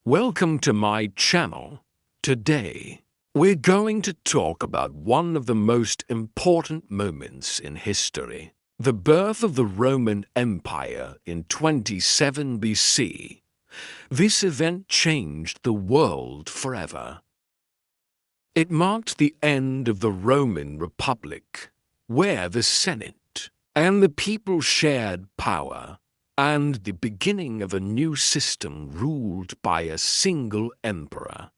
Welcome to my channel. Today, we're going to talk about one of the most important moments in history, the birth of the Roman Empire in 27 BC. This event changed the world forever. It marked the end of the Roman Republic, where the Senate and the people shared power, and the beginning of a new system ruled by a single emperor.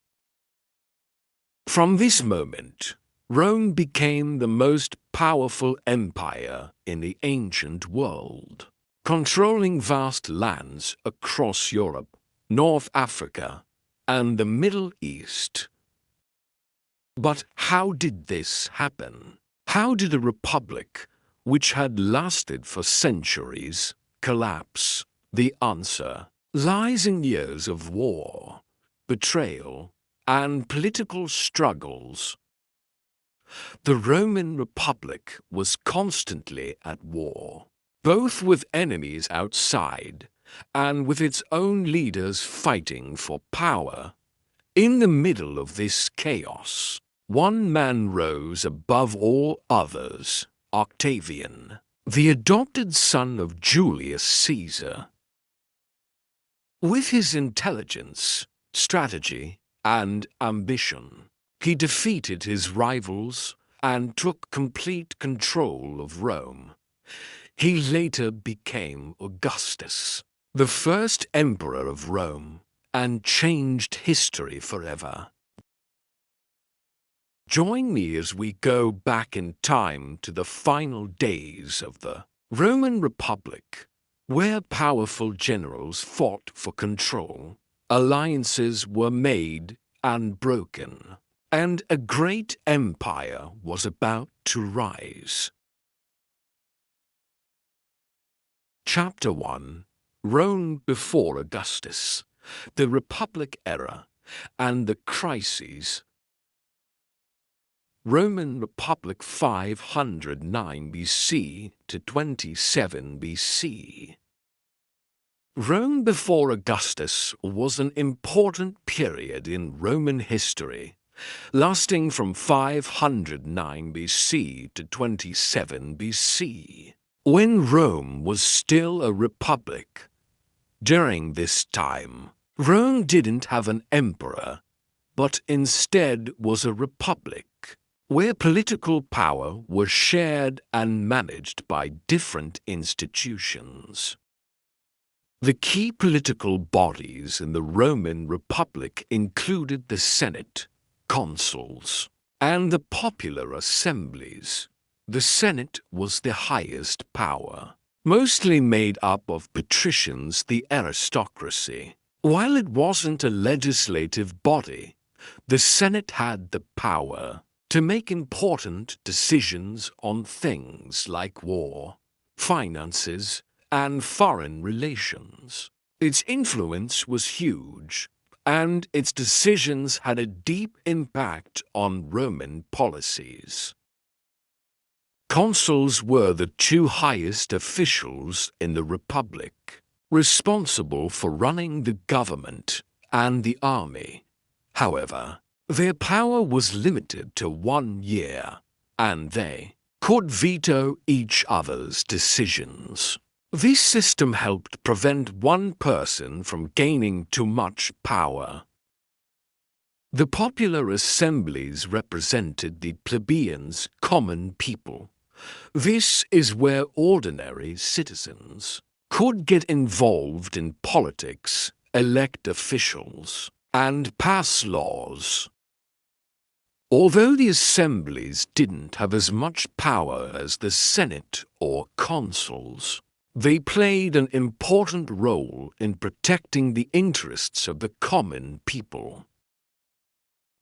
From this moment, Rome became the most powerful empire in the ancient world, controlling vast lands across Europe, North Africa, and the Middle East. But how did this happen? How did a republic, which had lasted for centuries, collapse? The answer lies in years of war, betrayal, and political struggles. The Roman Republic was constantly at war, both with enemies outside and with its own leaders fighting for power. In the middle of this chaos, one man rose above all others: Octavian, the adopted son of Julius Caesar. With his intelligence, strategy, and ambition, he defeated his rivals and took complete control of Rome. He later became Augustus, the first emperor of Rome, and changed history forever. Join me as we go back in time to the final days of the Roman Republic, where powerful generals fought for control, alliances were made and broken, and a great empire was about to rise. Chapter 1: Rome before Augustus, the Republic era, and the crises. Roman Republic 509 BC to 27 BC. Rome before Augustus was an important period in Roman history, lasting from 509 BC to 27 BC, when Rome was still a republic. During this time, Rome didn't have an emperor, but instead was a republic, where political power was shared and managed by different institutions. The key political bodies in the Roman Republic included the Senate, consuls, and the popular assemblies. The Senate was the highest power, mostly made up of patricians, the aristocracy. While it wasn't a legislative body, the Senate had the power to make important decisions on things like war, finances, and foreign relations. Its influence was huge, and its decisions had a deep impact on Roman policies. Consuls were the two highest officials in the Republic, responsible for running the government and the army. However, their power was limited to 1 year, and they could veto each other's decisions. This system helped prevent one person from gaining too much power. The popular assemblies represented the plebeians, common people. This is where ordinary citizens could get involved in politics, elect officials, and pass laws. Although the assemblies didn't have as much power as the Senate or consuls, they played an important role in protecting the interests of the common people.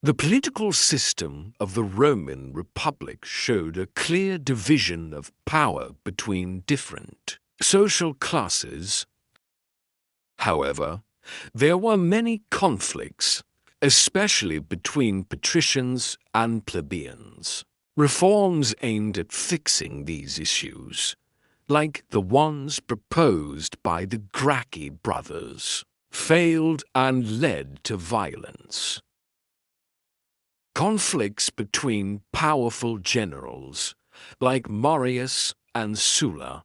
The political system of the Roman Republic showed a clear division of power between different social classes. However, there were many conflicts, especially between patricians and plebeians. Reforms aimed at fixing these issues, like the ones proposed by the Gracchi brothers, failed and led to violence. Conflicts between powerful generals like Marius and Sulla,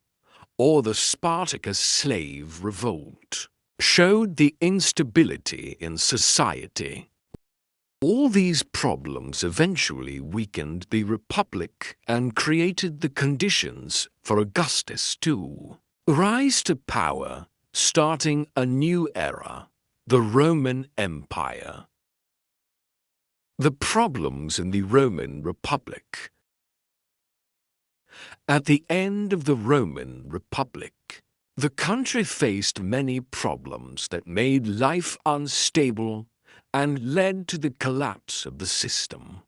or the Spartacus slave revolt, showed the instability in society. All these problems eventually weakened the Republic and created the conditions for Augustus to rise to power, starting a new era, the Roman Empire. The problems in the Roman Republic. At the end of the Roman Republic, the country faced many problems that made life unstable and led to the collapse of the system.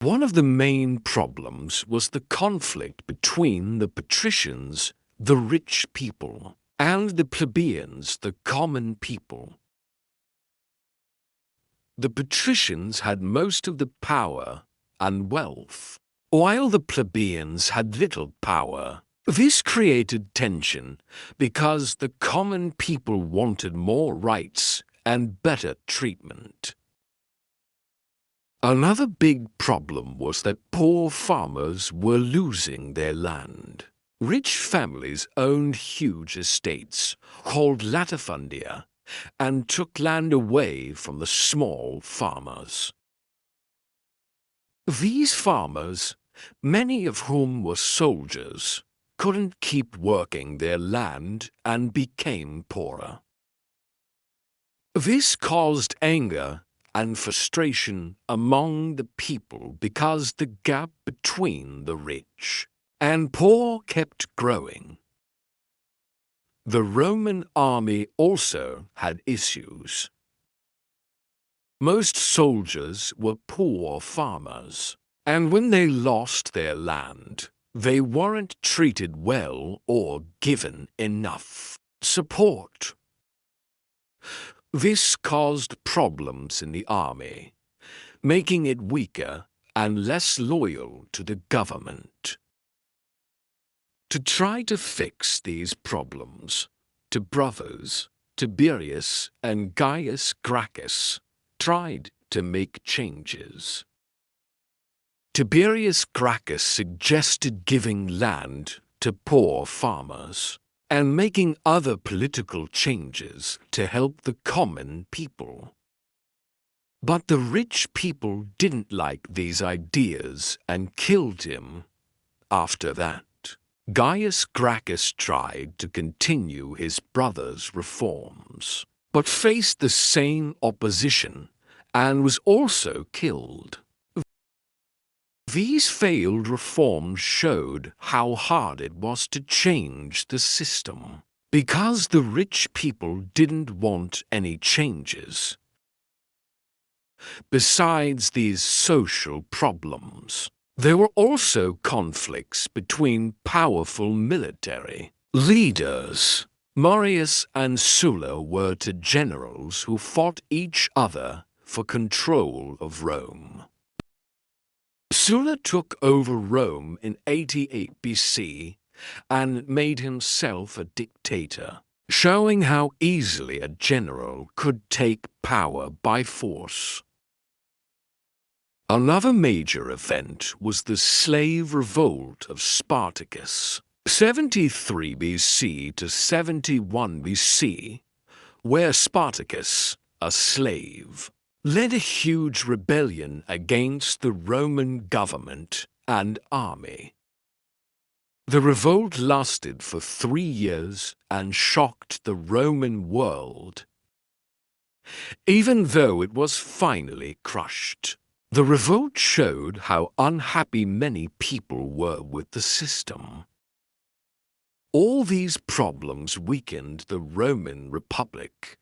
One of the main problems was the conflict between the patricians, the rich people, and the plebeians, the common people. The patricians had most of the power and wealth, while the plebeians had little power. This created tension because the common people wanted more rights and better treatment. Another big problem was that poor farmers were losing their land. Rich families owned huge estates, called latifundia, and took land away from the small farmers. These farmers, many of whom were soldiers, couldn't keep working their land and became poorer. This caused anger and frustration among the people because the gap between the rich and poor kept growing. The Roman army also had issues. Most soldiers were poor farmers, and when they lost their land, they weren't treated well or given enough support. This caused problems in the army, making it weaker and less loyal to the government. To try to fix these problems, the brothers Tiberius and Gaius Gracchus tried to make changes. Tiberius Gracchus suggested giving land to poor farmers and making other political changes to help the common people. But the rich people didn't like these ideas and killed him. After that, Gaius Gracchus tried to continue his brother's reforms, but faced the same opposition and was also killed. These failed reforms showed how hard it was to change the system, because the rich people didn't want any changes. Besides these social problems, there were also conflicts between powerful military leaders. Marius and Sulla were two generals who fought each other for control of Rome. Sulla took over Rome in 88 BC and made himself a dictator, showing how easily a general could take power by force. Another major event was the slave revolt of Spartacus, 73 BC to 71 BC, where Spartacus, a slave, led a huge rebellion against the Roman government and army. The revolt lasted for 3 years and shocked the Roman world. Even though it was finally crushed, the revolt showed how unhappy many people were with the system. All these problems weakened the Roman Republic.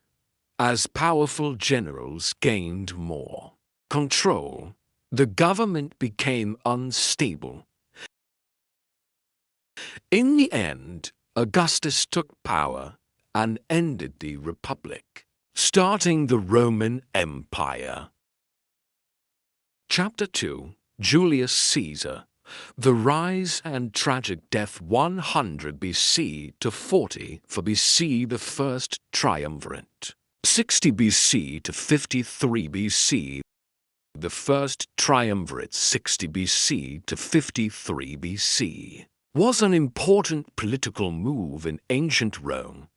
As powerful generals gained more control, the government became unstable. In the end, Augustus took power and ended the Republic, starting the Roman Empire. Chapter 2. Julius Caesar, The rise and tragic death 100 BC to 40 for BC, the first triumvirate. 60 BC to 53 BC, the first triumvirate. 60 BC to 53 BC was an important political move in ancient Rome,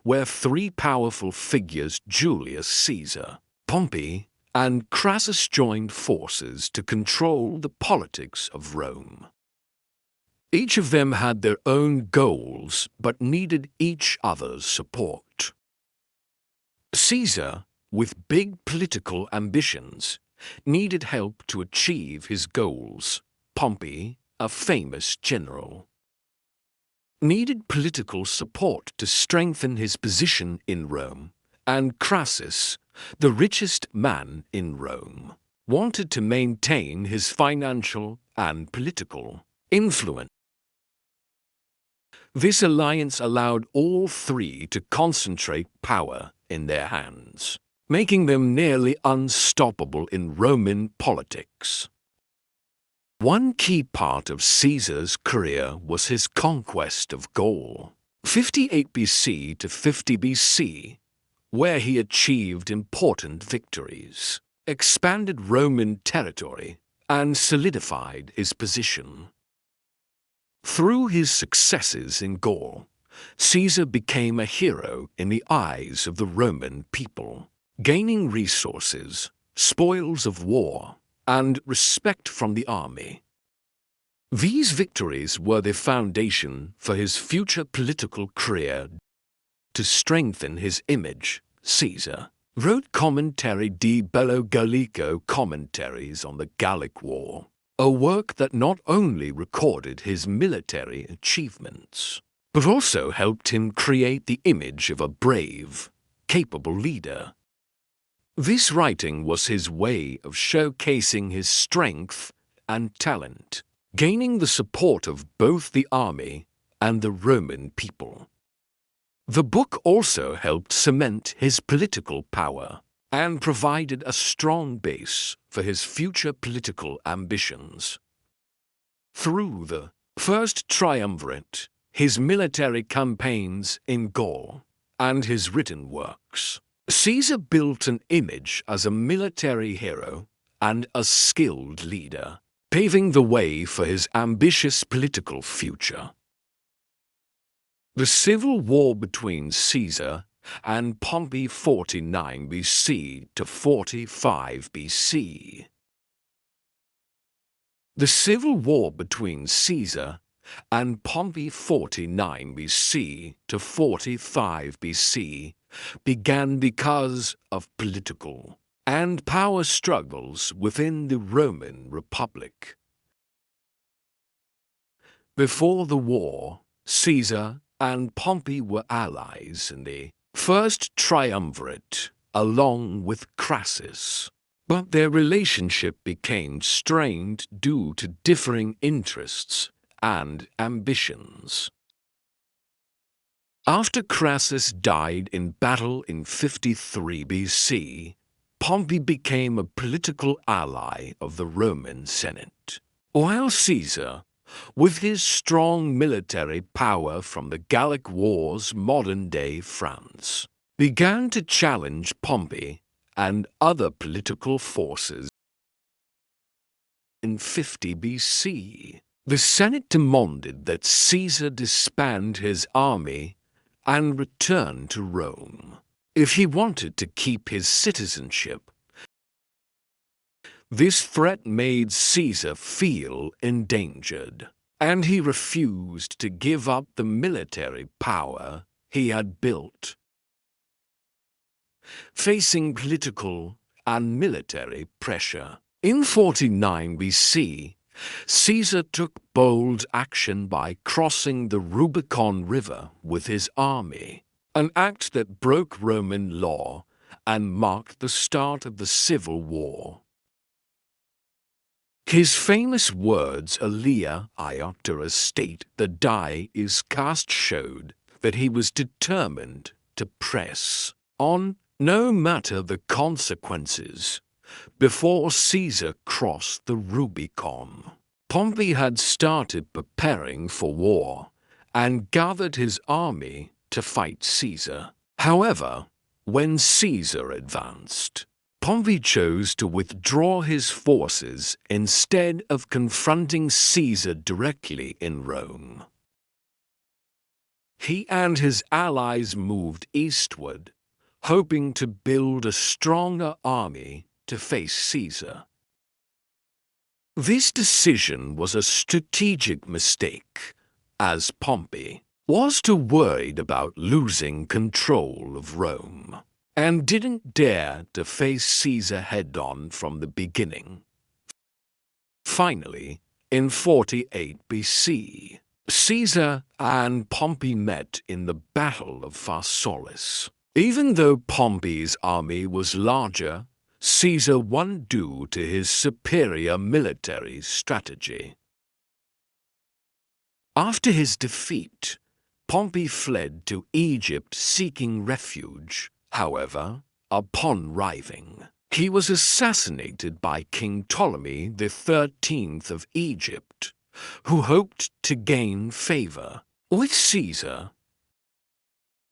where three powerful figures, Julius Caesar, Pompey, and Crassus, joined forces to control the politics of Rome. Each of them had their own goals, but needed each other's support. Caesar, with big political ambitions, needed help to achieve his goals. Pompey, a famous general, needed political support to strengthen his position in Rome, and Crassus, the richest man in Rome, wanted to maintain his financial and political influence. This alliance allowed all three to concentrate power in their hands, making them nearly unstoppable in Roman politics. One key part of Caesar's career was his conquest of Gaul, 58 BC to 50 BC, where he achieved important victories, expanded Roman territory, and solidified his position. Through his successes in Gaul, Caesar became a hero in the eyes of the Roman people, gaining resources, spoils of war, and respect from the army. These victories were the foundation for his future political career. To strengthen his image, Caesar wrote Commentary di Bello Gallico, Commentaries on the Gallic War, a work that not only recorded his military achievements, but also helped him create the image of a brave, capable leader. This writing was his way of showcasing his strength and talent, gaining the support of both the army and the Roman people. The book also helped cement his political power and provided a strong base for his future political ambitions. Through the first triumvirate, his military campaigns in Gaul, and his written works, Caesar built an image as a military hero and a skilled leader, paving the way for his ambitious political future. The civil war between Caesar and Pompey, 49 BC to 45 BC. The civil war between Caesar and Pompey, 49 BC to 45 BC, began because of political and power struggles within the Roman Republic. Before the war, Caesar and Pompey were allies in the first triumvirate, along with Crassus. But their relationship became strained due to differing interests and ambitions. After Crassus died in battle in 53 BC, Pompey became a political ally of the Roman Senate, while Caesar, with his strong military power from the Gallic Wars, modern-day France, began to challenge Pompey and other political forces. In 50 BC, the Senate demanded that Caesar disband his army and return to Rome if he wanted to keep his citizenship. This threat made Caesar feel endangered, and he refused to give up the military power he had built. Facing political and military pressure, in 49 BC, Caesar took bold action by crossing the Rubicon River with his army, an act that broke Roman law and marked the start of the Civil War. His famous words, "Alia ioptera state, the die is cast," showed that he was determined to press on no matter the consequences. Before Caesar crossed the Rubicon, Pompey had started preparing for war and gathered his army to fight Caesar. However, when Caesar advanced, Pompey chose to withdraw his forces instead of confronting Caesar directly in Rome. He and his allies moved eastward, hoping to build a stronger army to face Caesar. This decision was a strategic mistake, as Pompey was too worried about losing control of Rome and didn't dare to face Caesar head-on from the beginning. Finally, in 48 BC, Caesar and Pompey met in the Battle of Pharsalus. Even though Pompey's army was larger, Caesar won due to his superior military strategy. After his defeat, Pompey fled to Egypt seeking refuge. However, upon arriving, he was assassinated by King Ptolemy XIII of Egypt, who hoped to gain favor with Caesar.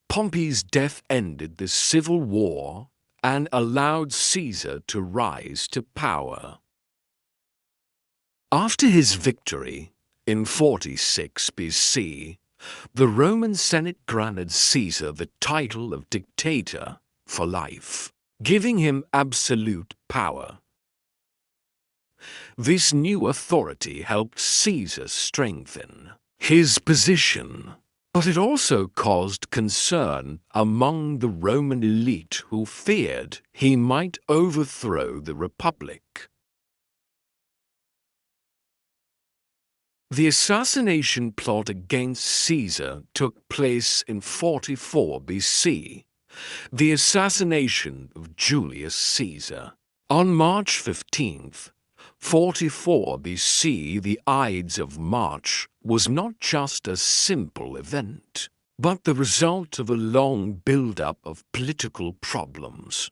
Pompey's death ended the civil war and allowed Caesar to rise to power. After his victory in 46 BC, the Roman Senate granted Caesar the title of dictator for life, giving him absolute power. This new authority helped Caesar strengthen his position, but it also caused concern among the Roman elite who feared he might overthrow the Republic. The assassination plot against Caesar took place in 44 BC, the assassination of Julius Caesar. On March 15th, 44 BC, the Ides of March was not just a simple event, but the result of a long build-up of political problems.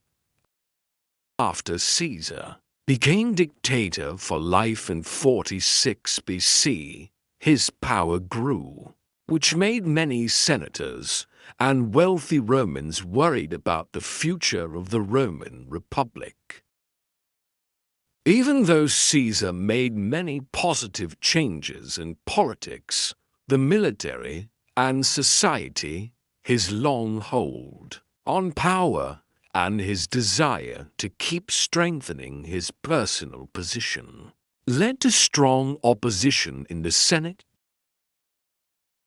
After Caesar became dictator for life in 46 BC, his power grew, which made many senators and wealthy Romans worried about the future of the Roman Republic. Even though Caesar made many positive changes in politics, the military, and society, his long hold on power and his desire to keep strengthening his personal position led to strong opposition in the Senate.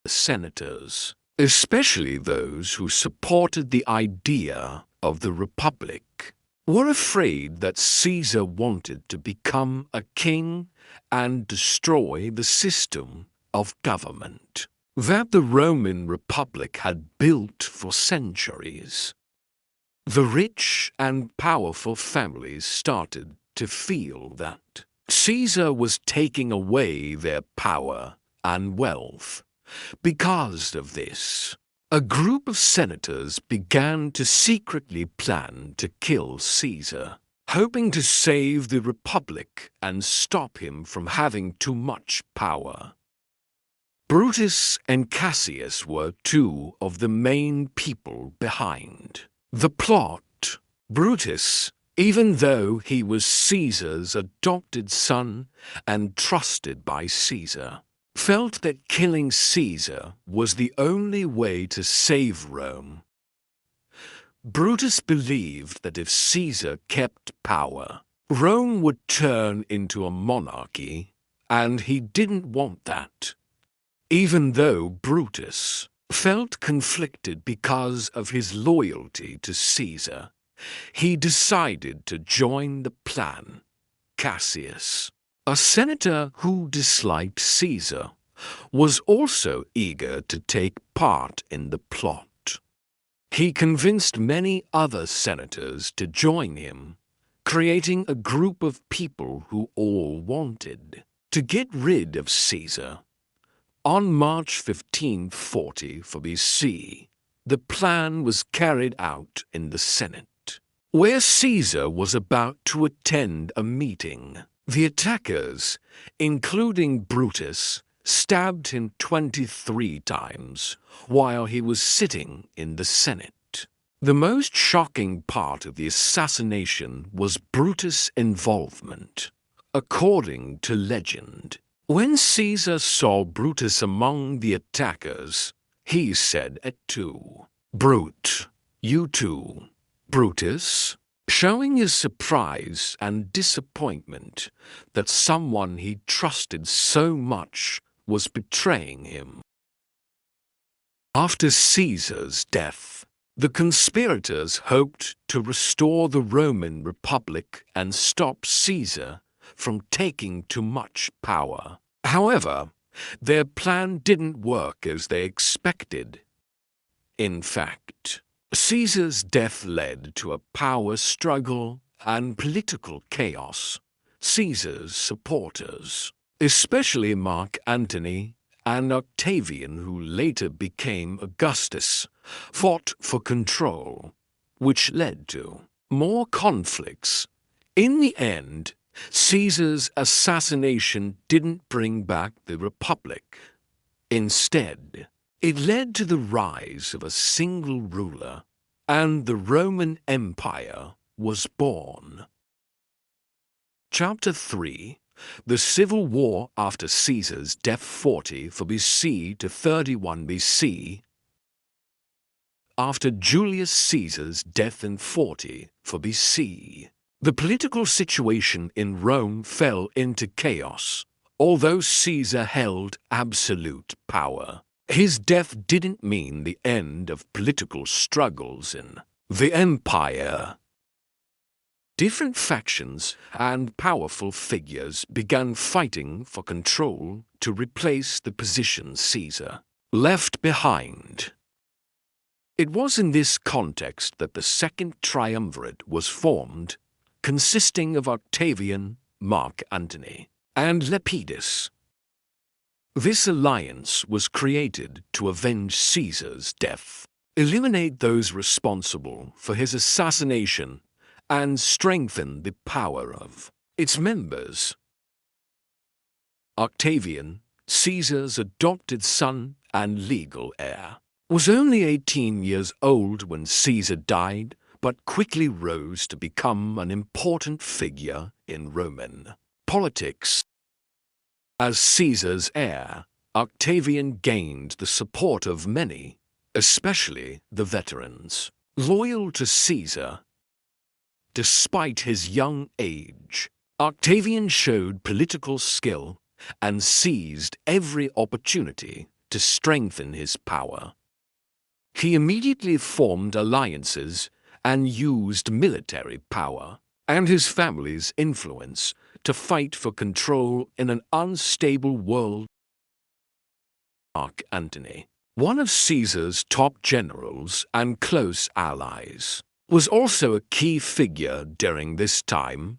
The senators, especially those who supported the idea of the Republic, were afraid that Caesar wanted to become a king and destroy the system of government that the Roman Republic had built for centuries. The rich and powerful families started to feel that Caesar was taking away their power and wealth. Because of this, a group of senators began to secretly plan to kill Caesar, hoping to save the Republic and stop him from having too much power. Brutus and Cassius were two of the main people behind the plot. Brutus, even though he was Caesar's adopted son and trusted by Caesar, felt that killing Caesar was the only way to save Rome. Brutus believed that if Caesar kept power, Rome would turn into a monarchy, and he didn't want that. Even though Brutus felt conflicted because of his loyalty to Caesar, he decided to join the plan. Cassius, a senator who disliked Caesar, was also eager to take part in the plot. He convinced many other senators to join him, creating a group of people who all wanted to get rid of Caesar. On March 1540 BC, the plan was carried out in the Senate, where Caesar was about to attend a meeting. The attackers, including Brutus, stabbed him 23 times while he was sitting in the Senate. The most shocking part of the assassination was Brutus' involvement. According to legend, when Caesar saw Brutus among the attackers, he said to Brute, "You too, Brutus?" showing his surprise and disappointment that someone he trusted so much was betraying him. After Caesar's death, the conspirators hoped to restore the Roman Republic and stop Caesar from taking too much power. However, their plan didn't work as they expected. In fact, Caesar's death led to a power struggle and political chaos. Caesar's supporters, especially Mark Antony and Octavian, who later became Augustus, fought for control, which led to more conflicts. In the end, Caesar's assassination didn't bring back the Republic. Instead, it led to the rise of a single ruler, and the Roman Empire was born. Chapter 3. The Civil War after Caesar's death, 44 BC to 31 BC. After Julius Caesar's death in 44 BC, the political situation in Rome fell into chaos. Although Caesar held absolute power, his death didn't mean the end of political struggles in the empire. Different factions and powerful figures began fighting for control to replace the position Caesar left behind. It was in this context that the Second Triumvirate was formed, consisting of Octavian, Mark Antony, and Lepidus. This alliance was created to avenge Caesar's death, eliminate those responsible for his assassination, and strengthen the power of its members. Octavian, Caesar's adopted son and legal heir, was only 18 years old when Caesar died, but quickly rose to become an important figure in Roman politics. As Caesar's heir, Octavian gained the support of many, especially the veterans, loyal to Caesar. Despite his young age, Octavian showed political skill and seized every opportunity to strengthen his power. He immediately formed alliances and used military power and his family's influence to fight for control in an unstable world. Mark Antony, one of Caesar's top generals and close allies, was also a key figure during this time.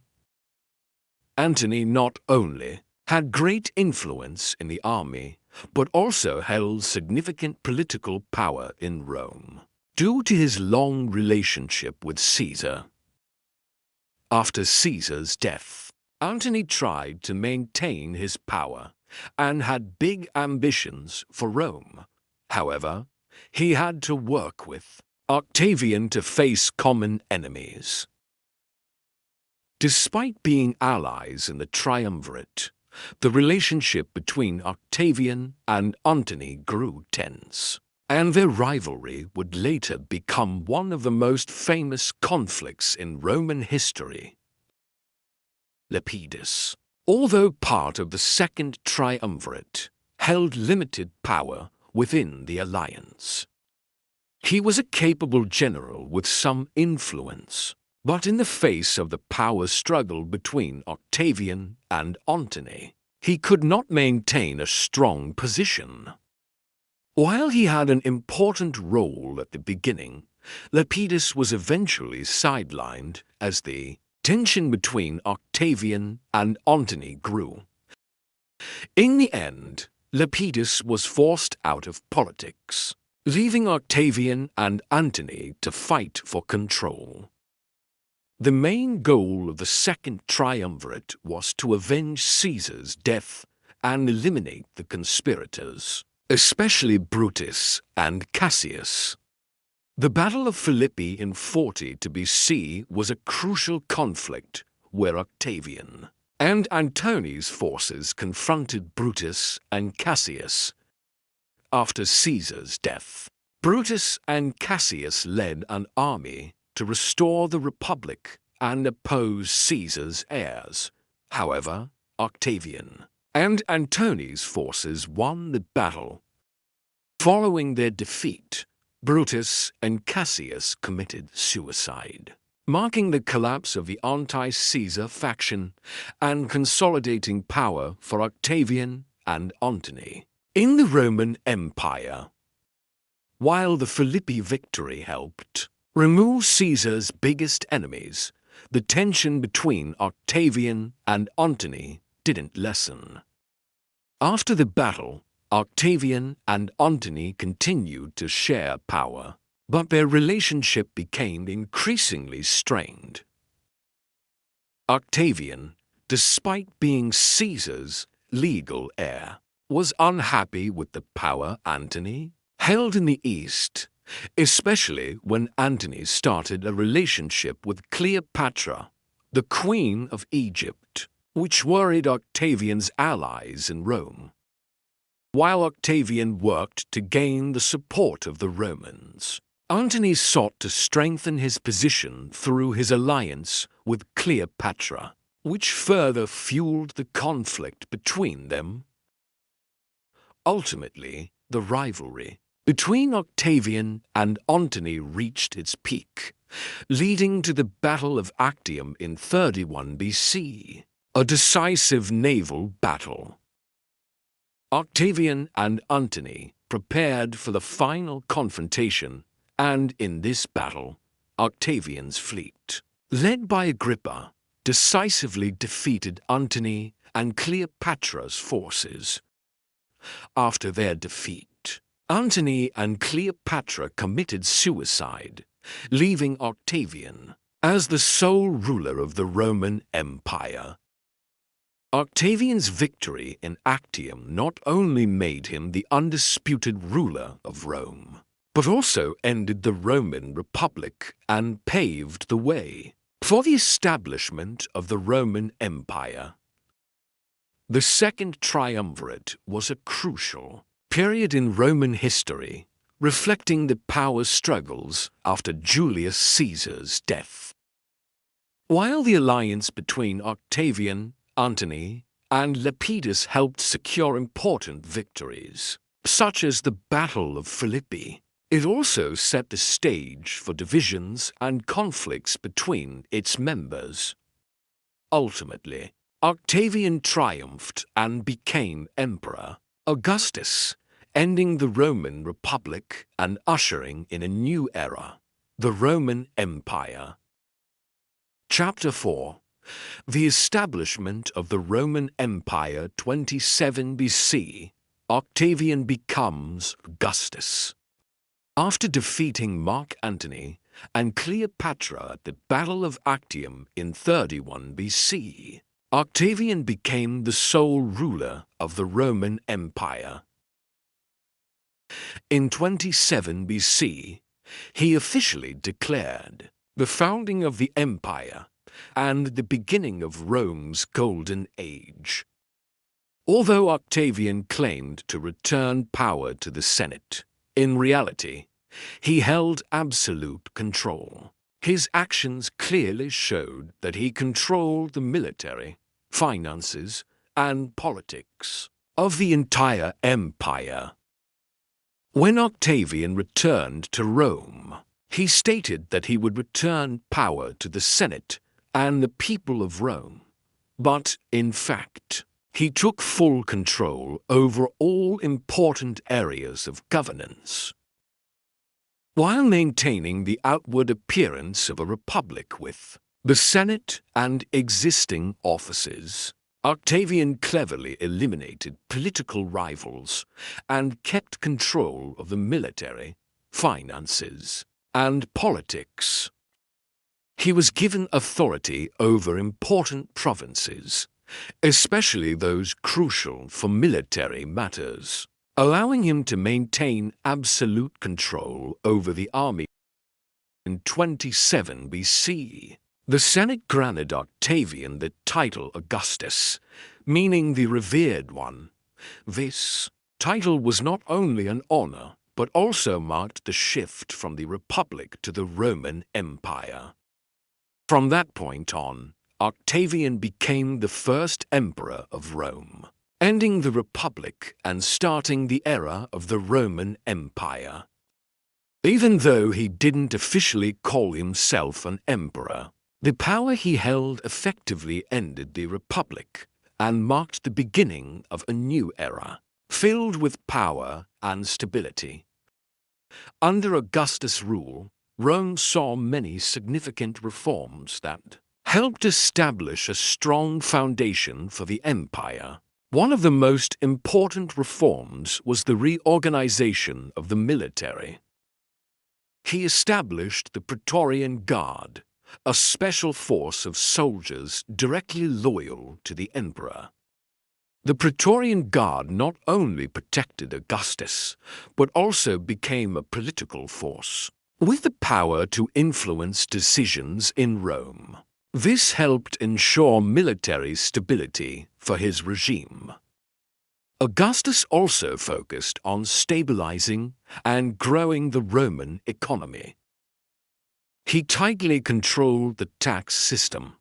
Antony not only had great influence in the army, but also held significant political power in Rome, due to his long relationship with Caesar. After Caesar's death, Antony tried to maintain his power and had big ambitions for Rome. However, he had to work with Octavian to face common enemies. Despite being allies in the Triumvirate, the relationship between Octavian and Antony grew tense, and their rivalry would later become one of the most famous conflicts in Roman history. Lepidus, although part of the Second Triumvirate, held limited power within the alliance. He was a capable general with some influence, but in the face of the power struggle between Octavian and Antony, he could not maintain a strong position. While he had an important role at the beginning, Lepidus was eventually sidelined as the tension between Octavian and Antony grew. In the end, Lepidus was forced out of politics, leaving Octavian and Antony to fight for control. The main goal of the second triumvirate was to avenge Caesar's death and eliminate the conspirators, especially Brutus and Cassius. The Battle of Philippi in 40 BC was a crucial conflict where Octavian and Antony's forces confronted Brutus and Cassius. After Caesar's death, Brutus and Cassius led an army to restore the Republic and oppose Caesar's heirs. However, Octavian and Antony's forces won the battle. Following their defeat, Brutus and Cassius committed suicide, marking the collapse of the anti-Caesar faction and consolidating power for Octavian and Antony in the Roman Empire. While the Philippi victory helped remove Caesar's biggest enemies, the tension between Octavian and Antony didn't lessen. After the battle, Octavian and Antony continued to share power, but their relationship became increasingly strained. Octavian, despite being Caesar's legal heir, was unhappy with the power Antony held in the East, especially when Antony started a relationship with Cleopatra, the Queen of Egypt, which worried Octavian's allies in Rome. While Octavian worked to gain the support of the Romans, Antony sought to strengthen his position through his alliance with Cleopatra, which further fueled the conflict between them. Ultimately, the rivalry between Octavian and Antony reached its peak, leading to the Battle of Actium in 31 BC, a decisive naval battle. Octavian and Antony prepared for the final confrontation, and in this battle, Octavian's fleet, led by Agrippa, decisively defeated Antony and Cleopatra's forces. After their defeat, Antony and Cleopatra committed suicide, leaving Octavian as the sole ruler of the Roman Empire. Octavian's victory in Actium not only made him the undisputed ruler of Rome, but also ended the Roman Republic and paved the way for the establishment of the Roman Empire. The Second Triumvirate was a crucial period in Roman history, reflecting the power struggles after Julius Caesar's death. While the alliance between Octavian, Antony, and Lepidus helped secure important victories, such as the Battle of Philippi, it also set the stage for divisions and conflicts between its members. Ultimately, Octavian triumphed and became emperor, Augustus, ending the Roman Republic and ushering in a new era, the Roman Empire. Chapter 4. The establishment of the Roman Empire 27 BC, Octavian becomes Augustus. After defeating Mark Antony and Cleopatra at the Battle of Actium in 31 BC, Octavian became the sole ruler of the Roman Empire. In 27 BC, he officially declared the founding of the empire and the beginning of Rome's Golden Age. Although Octavian claimed to return power to the Senate, in reality, he held absolute control. His actions clearly showed that he controlled the military, finances, and politics of the entire empire. When Octavian returned to Rome, he stated that he would return power to the Senate and the people of Rome. But, in fact, he took full control over all important areas of governance, while maintaining the outward appearance of a republic with the Senate and existing offices. Octavian cleverly eliminated political rivals and kept control of the military, finances, and politics. He was given authority over important provinces, especially those crucial for military matters, allowing him to maintain absolute control over the army. In 27 BC, the Senate granted Octavian the title Augustus, meaning the revered one. This title was not only an honor, but also marked the shift from the Republic to the Roman Empire. From that point on, Octavian became the first emperor of Rome, ending the Republic and starting the era of the Roman Empire. Even though he didn't officially call himself an emperor, the power he held effectively ended the Republic and marked the beginning of a new era, filled with power and stability. Under Augustus' rule, Rome saw many significant reforms that helped establish a strong foundation for the empire. One of the most important reforms was the reorganization of the military. He established the Praetorian Guard, a special force of soldiers directly loyal to the emperor. The Praetorian Guard not only protected Augustus, but also became a political force, with the power to influence decisions in Rome. This helped ensure military stability for his regime. Augustus also focused on stabilizing and growing the Roman economy. He tightly controlled the tax system,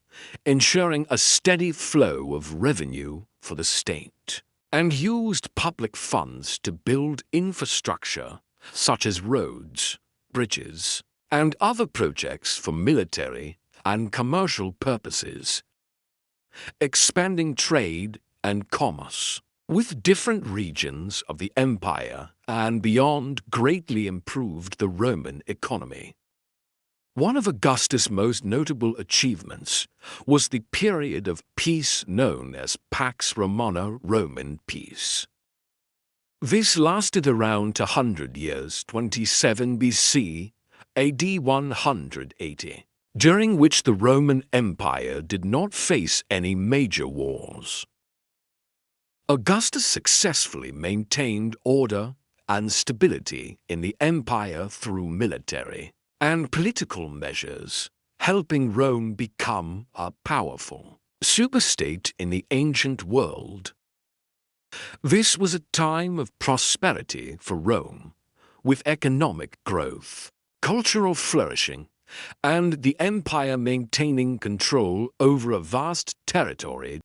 ensuring a steady flow of revenue for the state, and used public funds to build infrastructure such as roads, bridges, and other projects for military and commercial purposes, expanding trade and commerce with different regions of the empire and beyond greatly improved the Roman economy. One of Augustus' most notable achievements was the period of peace known as Pax Romana, Roman peace. This lasted around 100 years, 27 BC, AD 180, during which the Roman Empire did not face any major wars. Augustus successfully maintained order and stability in the empire through military and political measures, helping Rome become a powerful superstate in the ancient world. This was a time of prosperity for Rome, with economic growth, cultural flourishing, and the empire maintaining control over a vast territory.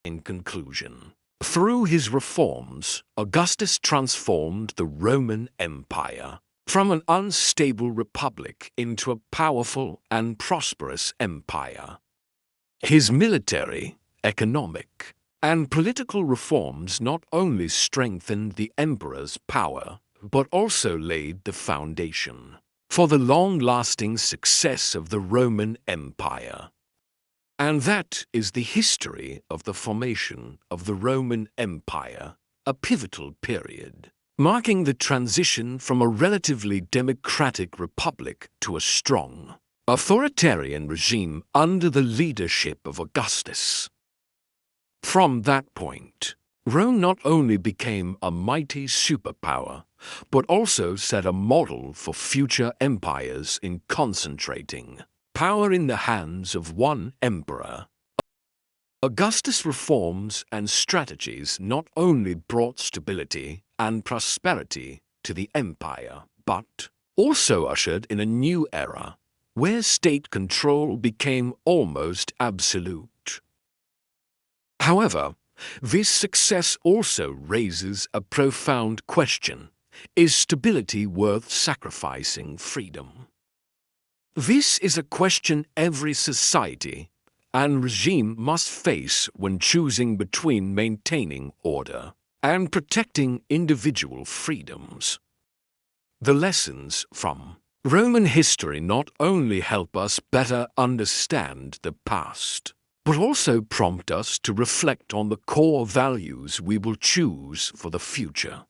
In conclusion, through his reforms, Augustus transformed the Roman Empire from an unstable republic into a powerful and prosperous empire. His military, economic, and political reforms not only strengthened the emperor's power, but also laid the foundation for the long-lasting success of the Roman Empire. And that is the history of the formation of the Roman Empire, a pivotal period, marking the transition from a relatively democratic republic to a strong, authoritarian regime under the leadership of Augustus. From that point, Rome not only became a mighty superpower, but also set a model for future empires in concentrating power in the hands of one emperor. Augustus' reforms and strategies not only brought stability and prosperity to the empire, but also ushered in a new era where state control became almost absolute. However, this success also raises a profound question: is stability worth sacrificing freedom? This is a question every society and regime must face when choosing between maintaining order and protecting individual freedoms. The lessons from Roman history not only help us better understand the past, but also prompt us to reflect on the core values we will choose for the future.